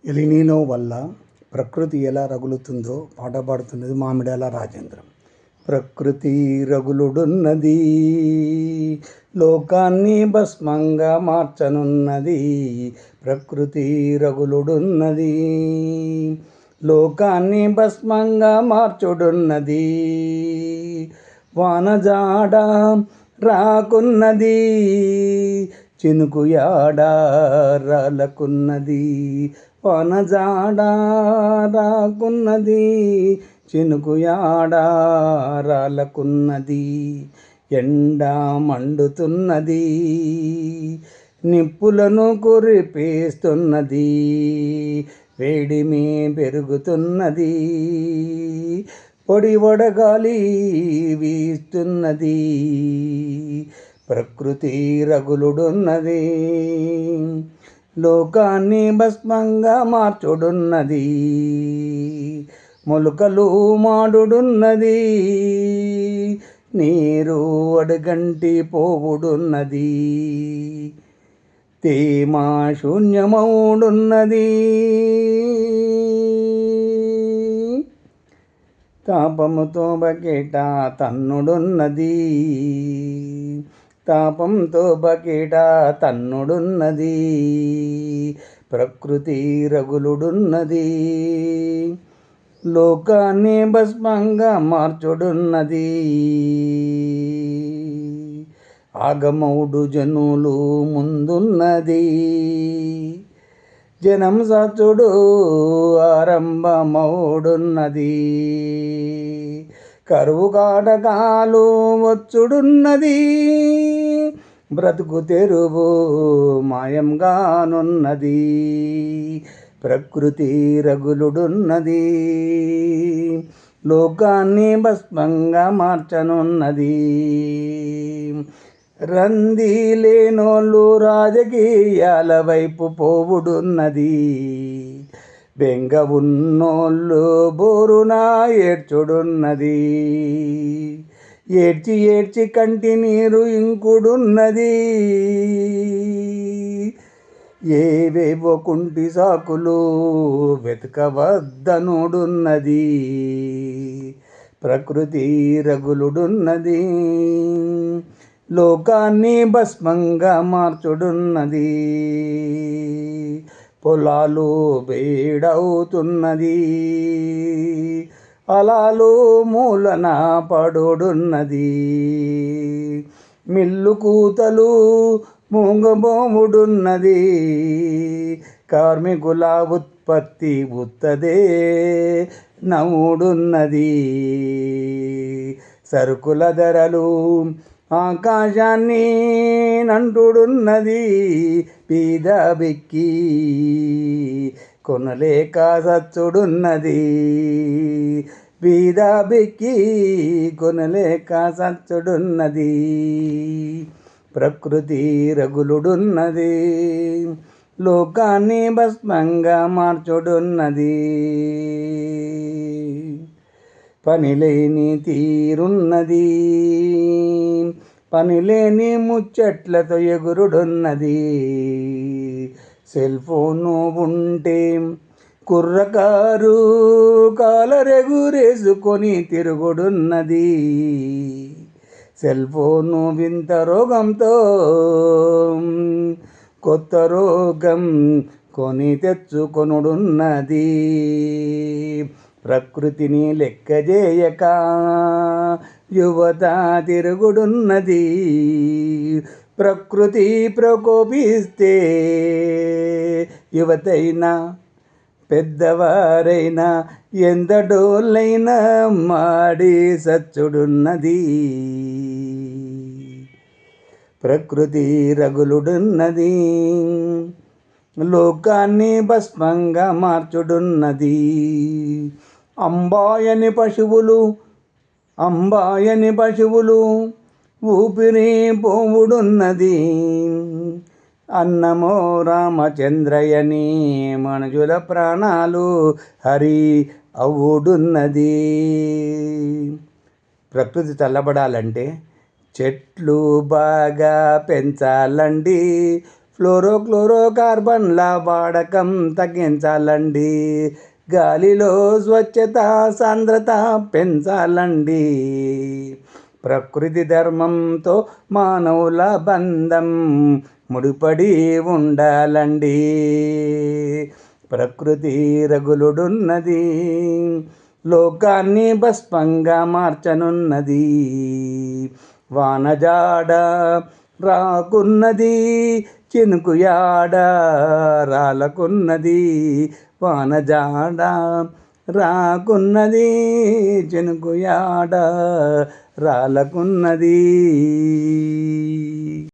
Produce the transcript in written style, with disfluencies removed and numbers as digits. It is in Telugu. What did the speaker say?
ఎలినీనో వల్ల ప్రకృతి ఎలా రగులుతుందో పాట పాడుతున్నది మామిడాల రాజేంద్రం. ప్రకృతి రగులుడున్నది, లోకాన్ని భస్మంగా మార్చనున్నది. ప్రకృతి రగులుడున్నది, లోకాన్ని భస్మంగా మార్చుడున్నది. వానజాడ రాకున్నది, చినుకు యాడ రాలకున్నది. వానజాడ రాకున్నది, చినుకు యాడ రాలకున్నది. ఎండ మండుతున్నది, నిప్పులను కురిపేస్తున్నది. వేడిమి పెరుగుతున్నది, పొడి వడగాలి వీస్తున్నది. ప్రకృతి రగులుడున్నది, లోకాన్ని భస్మంగా మార్చుడున్నది. మొలకలు మాడుడున్నది, నీరు అడుగంటి పోవుడున్నది. తేమ శూన్యమౌడున్నది, తాపముతో బకెట తన్నుడున్నది. తాపంతో బకెట తన్నుడున్నది. ప్రకృతి రగులుడున్నది, లోకాన్ని భస్మంగా మార్చుడున్నది. ఆగమౌడు జనులు ముందున్నది, జనం సచుడు ఆరంభమౌడున్నది. కరువు కాటకాలు వచ్చుడున్నది, బ్రతుకు తెరువు మాయంగానున్నది. ప్రకృతి రగులుడున్నది, లోకాన్ని భస్మంగా మార్చనున్నది. రంది లేనోళ్ళు రాజకీయాల వైపు పోవుడున్నది. బెంగ ఉన్నోళ్ళు బోరునా ఏడ్చుడున్నది. ఏడ్చి ఏడ్చి కంటి నీరు ఇంకుడున్నది. ఏవేవో కుంటి సాకులు వెతకవద్దనుడున్నది. ప్రకృతి రగులుడున్నది, లోకాన్ని భస్మంగా మార్చుడున్నది. పొలాలు బేడవుతున్నది, అలాలు మూలన పడుడున్నది. మిల్లు కూతలు మూగబోవుడున్నది, కార్మికుల ఉత్పత్తి ఉత్తదే నవ్వుడున్నది. సరుకుల ధరలు ఆకాశాన్ని నంటుడున్నది. పీద బిక్కి కొనలేక సచ్చుడున్నది. పీద బిక్కి కొనలేక సచ్చుడున్నది. ప్రకృతి రగులుడున్నది, లోకాన్ని భస్మంగా మార్చుడున్నది. పనిలేని తీరున్నది, పనిలేని ముచ్చట్లతో ఎగురుడున్నది. సెల్ ఫోను ఉంటే కుర్రకారు కాలరెగురేసుకొని తిరుగుడున్నది. సెల్ ఫోను వింత రోగంతో కొత్త రోగం కొని తెచ్చుకొనుడున్నది. ప్రకృతిని లెక్కజేయక యువత తిరుగుడున్నది. ప్రకృతి ప్రకోపిస్తే యువతైనా పెద్దవారైనా ఎంత డోళ్ళైనా మాడి సచ్చుడున్నది. ప్రకృతి రగులుడున్నది, లోకాన్ని భస్మంగా మార్చుడున్నది. అంబాయని పశువులు ఊపిరి పోవుడున్నది. అన్నమో రామచంద్రయని మనుషుల ప్రాణాలు హరి అవుడున్నది. ప్రకృతి చల్లబడాలంటే చెట్లు బాగా పెంచాలండి. ఫ్లోరోక్లోరోకార్బన్ల వాడకం తగ్గించాలండి. గాలిలో స్వచ్ఛత సాంద్రత పెంచాలండి. ప్రకృతి ధర్మంతో మానవుల బంధం ముడిపడి ఉండాలండి. ప్రకృతి రగులుడున్నది, లోకాన్ని భస్మంగా మార్చనున్నది. వానజాడ రాకున్నది, చినుకు యాడ రాలకున్నది. వానజాడ రాకున్నది, చినుకు యాడ రాలకున్నది.